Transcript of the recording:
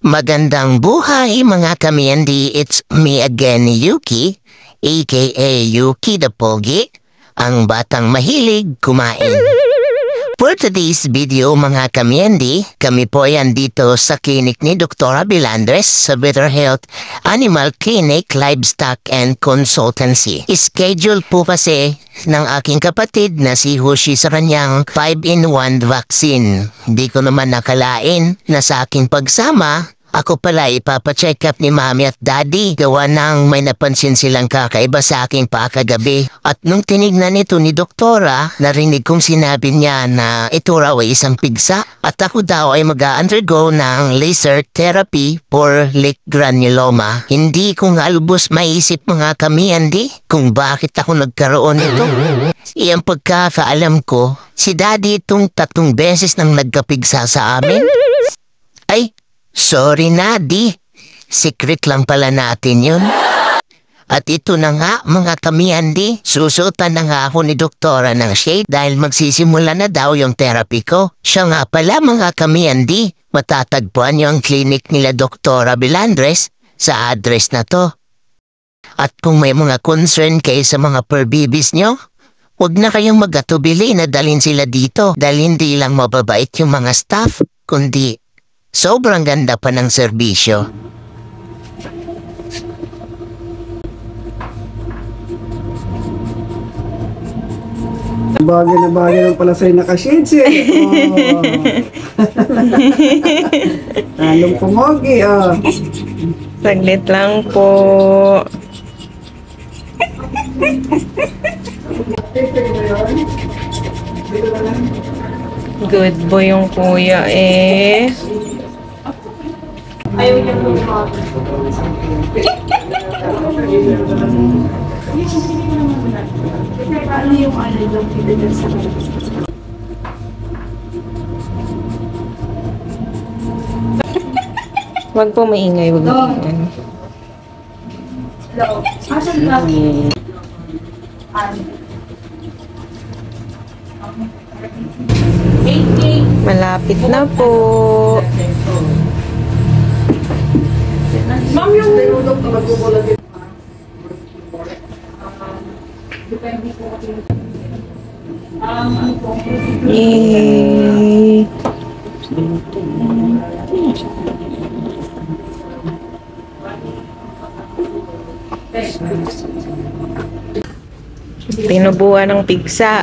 Magandang buhay mga kamyendi, it's me again, Yuki, aka Yuki the Pogi, ang batang mahilig kumain. For today's video mga kamyendi, kami po yan dito sa klinik ni Dr. Abilandres sa Better Health Animal Clinic, Livestock and Consultancy. Schedule po kasi ng aking kapatid na si Hoshi sa kanyang 5-in-1 vaccine. Di ko naman nakalain na sa aking pagsama, ako pala ipapacheck up ni Mami at Daddy gawa nang may napansin silang kakaiba sa aking pakagabi. At nung tinignan ito ni Doktora, narinig kong sinabi niya na ito raw ay isang pigsa at ako daw ay mag-undergo ng laser therapy for leak granuloma. Hindi ko nga lubos maisip mga kamiyandi kung bakit ako nagkaroon nito. Iyang pagkakaalam ko, si Daddy itong 3 beses nang nagkapigsa sa amin. Ay, sorry na, Di. Secret lang pala natin yun. At ito na nga, mga kamiyandi, susutan na nga ako ni Doktora ng shade dahil magsisimula na daw yung therapy ko. Siya nga pala, mga kamiyandi, matatagpuan yung clinic nila Doktora Bilandres sa address na to. At kung may mga concern kayo sa mga fur babies nyo, huwag na kayong mag-atubili na dalhin sila dito dahil hindi lang mababait yung mga staff, kundi sobrang ganda pa ng serbisyo. Bagay na bagay lang pala sa'yo naka-shades eh. Oh. Talong pumogi oh. Saglit lang po. Good boy yung kuya eh. Ayaw niya po ano yung ano yung pinagdal sa Wag po maingay, wag po maingay. Hello. Asan ba? Malapit na po. Ma'am, yung Yay! Tinubuan ng pigsa.